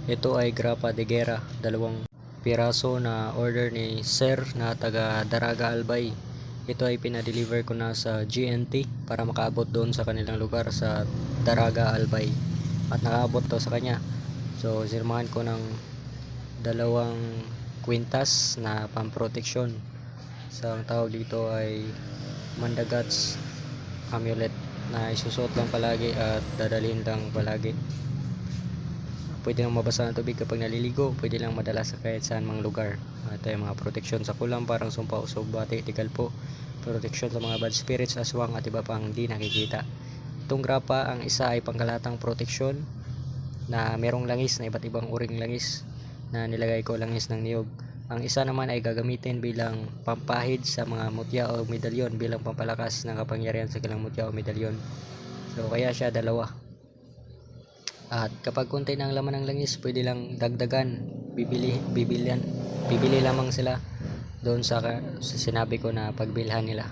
Ito ay grapa de guerra, 2 piraso na order ni Sir na taga Daraga Albay. Ito ay pinadeliver ko na sa GNT para makaabot doon sa kanilang lugar sa Daraga Albay. At nakaabot to sa kanya. So sirmahan ko ng 2 kwintas na pamproteksyon. Sa ang tawag dito ay mandagats amulet na isusot lang palagi at dadalhin lang palagi. Pwede lang mabasa ng tubig kapag naliligo, pwede lang madala sa kahit saan mang lugar. Ito ay mga proteksyon sa kulam, parang sumpa, usog, bati, tigalpo, proteksyon sa mga bad spirits, aswang at iba pang di nakikita. Itong grapa, ang isa ay pangkalatang proteksyon na merong langis na iba't ibang uring langis na nilagay ko langis ng niyog. Ang isa naman ay gagamitin bilang pampahid sa mga mutya o medalyon bilang pampalakas ng kapangyarihan sa kanilang mutya o medalyon. So kaya siya dalawa. At kapag konti na ang laman ng langis, pwede lang dagdagan, bibili lamang sila doon sa sinabi ko na pagbilhan nila.